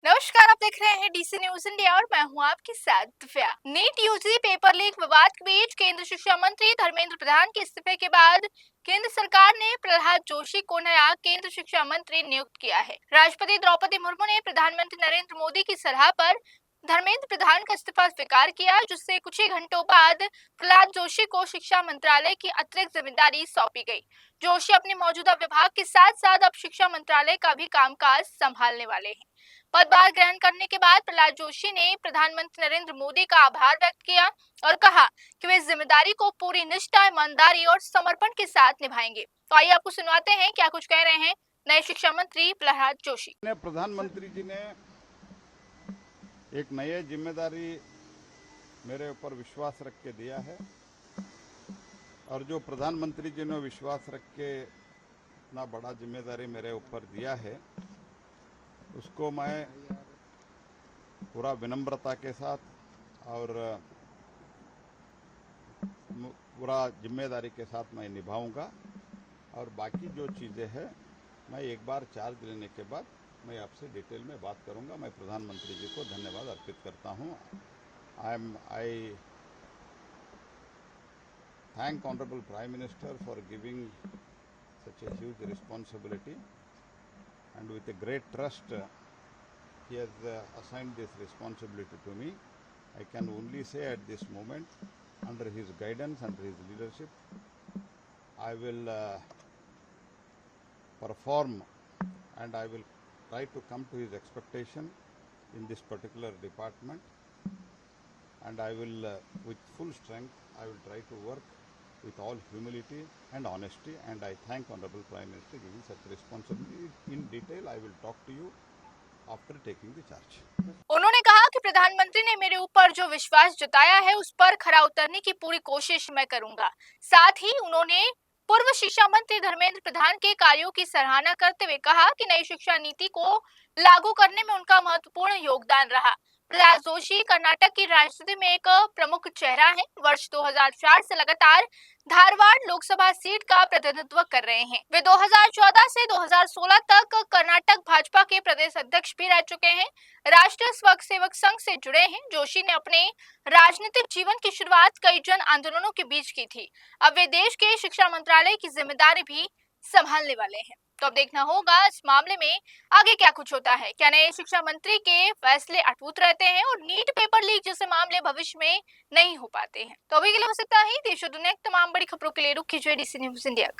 नमस्कार, आप देख रहे हैं डीसी न्यूज इंडिया और मैं हूं आपके साथ Divya. NEET UG paper leak विवाद के बीच केंद्र शिक्षा मंत्री धर्मेंद्र प्रधान के इस्तीफे के बाद केंद्र सरकार ने प्रहलाद जोशी को नया केंद्र शिक्षा मंत्री नियुक्त किया है। राष्ट्रपति द्रौपदी मुर्मू ने प्रधानमंत्री नरेंद्र मोदी की सलाह पर धर्मेंद्र प्रधान का इस्तीफा स्वीकार किया, जिससे कुछ ही घंटों बाद प्रहलाद जोशी को शिक्षा मंत्रालय की अतिरिक्त जिम्मेदारी सौंपी गई। जोशी अपने मौजूदा विभाग के साथ साथ अब शिक्षा मंत्रालय का भी कामकाज संभालने वाले हैं। पदभार ग्रहण करने के बाद प्रहलाद जोशी ने प्रधानमंत्री नरेंद्र मोदी का आभार व्यक्त किया और कहा कि वे इस जिम्मेदारी को पूरी निष्ठा, ईमानदारी और समर्पण के साथ निभाएंगे। तो आइए आपको सुनवाते हैं क्या कुछ कह रहे हैं नए शिक्षा मंत्री प्रहलाद जोशी। प्रधानमंत्री जी ने एक नई जिम्मेदारी मेरे ऊपर विश्वास रख के दिया है और जो प्रधानमंत्री जी ने विश्वास रख के इतना बड़ा जिम्मेदारी मेरे ऊपर दिया है उसको मैं पूरा विनम्रता के साथ और पूरा जिम्मेदारी के साथ मैं निभाऊंगा। और बाकी जो चीज़ें हैं मैं एक बार चार्ज लेने के बाद मैं आपसे डिटेल में बात करूंगा। मैं प्रधानमंत्री जी को धन्यवाद अर्पित करता हूं। आई thank Honorable Prime Minister for giving such a huge responsibility, and with a great trust he has assigned this responsibility to me. I can only say at this moment, under his guidance, under his leadership, I will perform and I will try to come to his expectation in this particular department, and I will with full strength I will try to work with all humility and honesty, and I thank Honorable Prime Minister giving such responsibility. In detail I will talk to you after taking the charge. उन्होंने कहा कि प्रधानमंत्री ने मेरे ऊपर जो विश्वास जताया है उस पर खरा उतरने की पूरी कोशिश मैं करूंगा। साथ ही उन्होंने पूर्व शिक्षा मंत्री धर्मेंद्र प्रधान के कार्यों की सराहना करते हुए कहा कि नई शिक्षा नीति को लागू करने में उनका महत्वपूर्ण योगदान रहा। प्रहलाद जोशी कर्नाटक की राजनीति में एक प्रमुख चेहरा है। वर्ष 2004 से लगातार धारवाड़ लोकसभा सीट का प्रतिनिधित्व कर रहे हैं। वे 2014 से 2016 तक कर्नाटक भाजपा के प्रदेश अध्यक्ष भी रह चुके हैं। राष्ट्रीय स्वयं सेवक संघ से जुड़े हैं। जोशी ने अपने राजनीतिक जीवन की शुरुआत कई जन आंदोलनों के बीच की थी। अब वे देश के शिक्षा मंत्रालय की जिम्मेदारी भी संभालने वाले हैं। तो अब देखना होगा इस मामले में आगे क्या कुछ होता है। क्या नए शिक्षा मंत्री के फैसले अटूट रहते हैं और नीट पेपर लीक जैसे मामले भविष्य में नहीं हो पाते हैं। तो अभी के लिए बस इतना ही। देश और दुनिया की तमाम बड़ी खबरों के लिए रुक कीजिए डीसी न्यूज इंडिया।